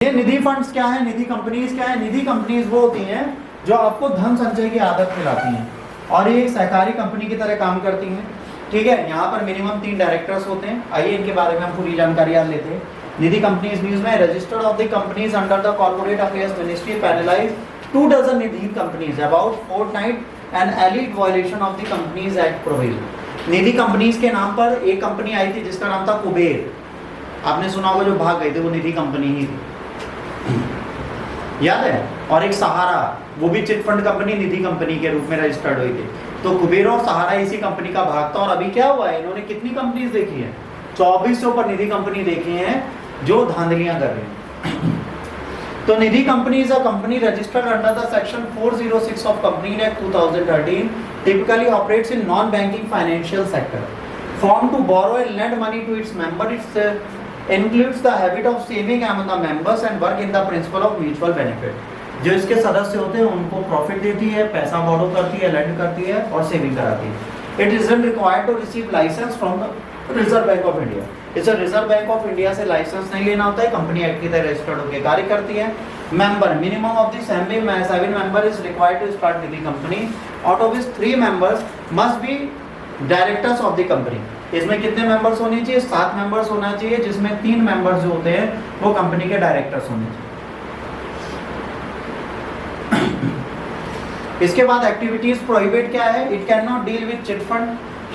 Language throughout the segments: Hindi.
ये निधि फंड्स क्या है, निधि कंपनीज क्या है? निधि कंपनीज वो होती हैं जो आपको धन संचय की आदत दिलाती हैं और ये एक सहकारी कंपनी की तरह काम करती हैं। ठीक है, यहाँ पर मिनिमम 3 डायरेक्टर्स होते हैं। आइए इनके बारे में हम पूरी जानकारी आज लेते हैं। निधि कंपनीज न्यूज में registered of the companies under the corporate affairs ministry penalise 2 dozen Nidhi companies about fortnight and alleged violation of the companies act provision. Nidhi companies के नाम पर एक कंपनी आई थी जिसका नाम था कुबेर। आपने सुना होगा जो भाग गई थी वो निधि कंपनी ही थी, याद है। और एक सहारा, वो भी चिट फंड कंपनी निधि कंपनी के रूप में रजिस्टर्ड हुई थी। तो कुबेर और सहारा इसी कंपनी का भाग था। और अभी क्या हुआ है, इन्होंने कितनी कंपनीज देखी है? 24 से ऊपर निधि कंपनी देखी है जो धांधलियां कर रही हैं। तो Nidhi company is a company registered under the section 406 of company act 2013, typically operates in non banking financial sector, form to borrow and lend money to its member. Its includes the habit of saving among the members and work in the principle of mutual benefit। जो इसके सदस्य होते हैं उनको प्रॉफिट देती है, पैसा बोरो करती है, लेंड करती है और सेविंग कराती है। It isn't required to receive license from the Reserve Bank of India। इसे रिजर्व बैंक ऑफ इंडिया से लाइसेंस नहीं लेना होता है, कंपनी एक्ट की तरह रजिस्टर्ड होकर कार्य करती है। Member minimum of the 7 member is required to start Nidhi company. Out of this 3 members must be directors of the company. इसमें कितने मेंबर्स होने चाहिए? 7 मेंबर्स होना चाहिए, जिसमें 3 मेंबर्स जो होते हैं वो कंपनी के डायरेक्टर्स होने चाहिए। इसके बाद एक्टिविटीज प्रोहिबिट क्या है? It can not deal with chit fund,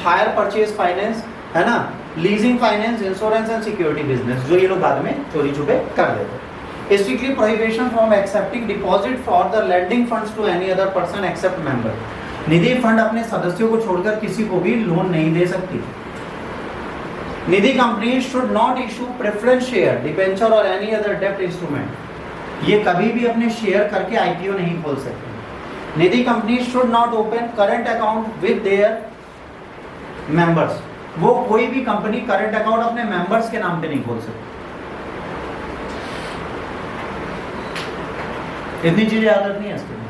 hire purchase finance, है ना, leasing finance, insurance and security business, जो ये लोग बाद में चोरी छुपे कर देते। Strictly prohibition from accepting deposit for the lending funds to any other person except member. Nidhi fund अपने सदस्यों को छोड़कर किसी को भी लोन नहीं दे सकती। Nidhi company should not issue preference share, debenture और एनी अदर डेब्ट इंस्ट्रूमेंट। ये कभी भी अपने शेयर करके आईपीओ नहीं खोल सकते। Nidhi company should not open current account with their members. वो कोई भी कंपनी करंट अकाउंट अपने मेंबर्स के नाम पे नहीं खोल सकती। इतनी चीजें याद रखनी है इसके लिए।